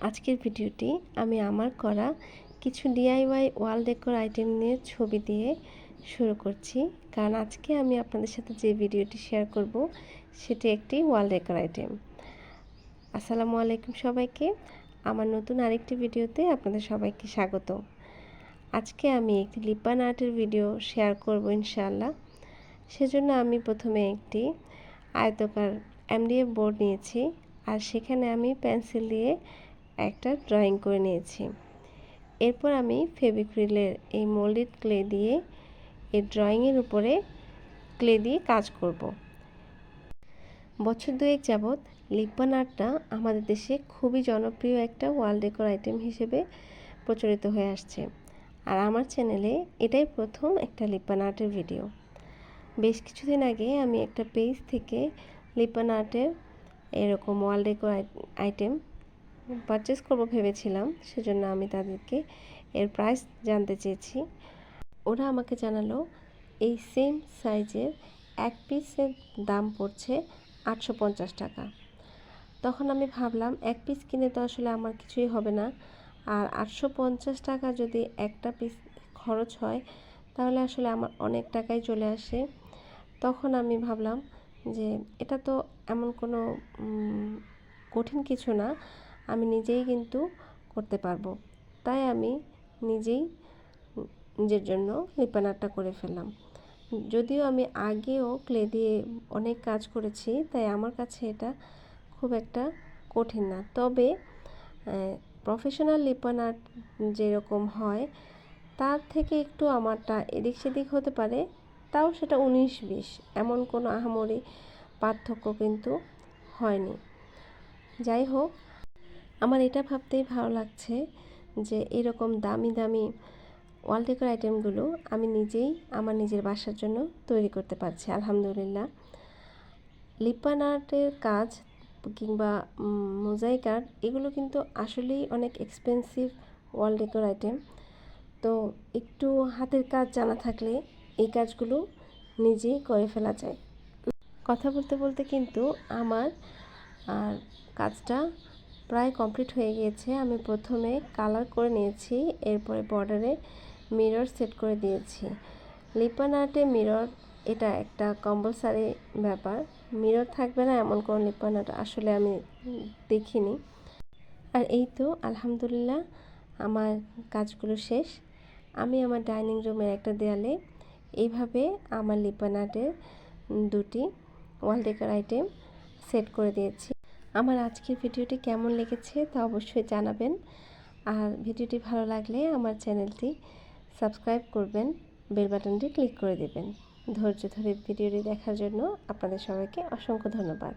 আজকের ভিডিওটি আমি আমার করা কিছু ডিআইওয়াই ওয়াল ডেকোর আইটেম নিয়ে ছবি দিয়ে শুরু করছি, কারণ আজকে আমি আপনাদের সাথে যে ভিডিওটি শেয়ার করব সেটি একটি ওয়াল ডেকোর আইটেম। আসসালামু আলাইকুম সবাইকে, আমার নতুন আরেকটি ভিডিওতে আপনাদের সবাইকে স্বাগত। আজকে আমি একটি লিপান আর্টের ভিডিও শেয়ার করব ইনশাআল্লাহ। সেজন্য আমি প্রথমে একটি আয়তাকার এমডিএফ বোর্ড নিয়েছি, আর সেখানে আমি পেন্সিল দিয়ে একটা ড্রয়িং করে নিয়েছি। এরপর আমি ফেভিক্রিলের এই মোল্ডেড ক্লে দিয়ে এই ড্রয়িংয়ের উপরে ক্লে দিয়ে কাজ করব। বছর দুয়েক যাবৎ লিপান আর্টটা আমাদের দেশে খুবই জনপ্রিয় একটা ওয়াল ডেকোর আইটেম হিসেবে প্রচলিত হয়ে আসছে, আর আমার চ্যানেলে এটাই প্রথম একটা লিপান আর্টের ভিডিও। বেশ কিছুদিন আগে আমি একটা পেজ থেকে লিপান আর্টের এরকম ওয়াল ডেকোর আইটেম পারচেস করব ভেবেছিলাম, সেজন্য আমি তাদেরকে এর প্রাইস জানতে চেয়েছি। ওরা আমাকে জানালো এই সেম সাইজের এক পিসের দাম পড়ছে 850 টাকা। তখন আমি ভাবলাম এক পিস কিনে তো আসলে আমার কিছুই হবে না, আর 850 টাকা যদি একটা পিস খরচ হয় তাহলে আসলে আমার অনেক টাকাই চলে আসে। তখন আমি ভাবলাম যে এটা তো এমন কোনো কঠিন কিছু না, আমি নিজেই কিন্তু করতে পারবো। তাই আমি নিজের জন্য লিপান আর্টটা করে ফেললাম। যদিও আমি আগেও ক্লে দিয়ে অনেক কাজ করেছি, তাই আমার কাছে এটা খুব একটা কঠিন না। তবে প্রফেশনাল লিপান আর্ট যেরকম হয় তার থেকে একটু আমারটা এদিক সেদিক হতে পারে, তাও সেটা 19-20, এমন কোনো আহামরি পার্থক্য কিন্তু হয়নি। যাই হোক, আমার এটা ভাবতেই ভালো লাগছে যে এরকম দামি দামি ওয়াল ডেকোর আইটেমগুলো আমি নিজেই আমার নিজের বাসার জন্য তৈরি করতে পারছি আলহামদুলিল্লাহ। লিপান আর্টের কাজ কিংবা মোজাইক আর্ট এগুলো কিন্তু আসলেই অনেক এক্সপেন্সিভ ওয়াল ডেকোর আইটেম। তো একটু হাতের কাজ জানা থাকলে এই কাজগুলো নিজেই করে ফেলা যায়। কথা বলতে বলতে কিন্তু আমার কাজটা প্রায় কমপ্লিট হয়ে গিয়েছে। আমি প্রথমে কালার করে নিয়েছি, এরপরে বর্ডারে মিরর সেট করে দিয়েছি। লিপান আর্টে মিরর এটা একটা কম্পালসারি ব্যাপার, মিরর থাকবে না এমন কোনো লিপান আর্ট আসলে আমি দেখিনি। আর এই তো আলহামদুলিল্লাহ আমার কাজগুলো শেষ। আমি আমার ডাইনিং রুমের একটা দেয়ালে এইভাবে আমার লিপান আর্টের দুটি ওয়াল ডেকোর আইটেম সেট করে দিয়েছি। আমার আজকের ভিডিওটি কেমন লেগেছে তা অবশ্যই জানাবেন, আর ভিডিওটি ভালো লাগলে আমার চ্যানেলটি সাবস্ক্রাইব করবেন, বেল বাটনটি ক্লিক করে দেবেন। ধৈর্য ধরে ভিডিওটি দেখার জন্য আপনাদের সবাইকে অসংখ্য ধন্যবাদ।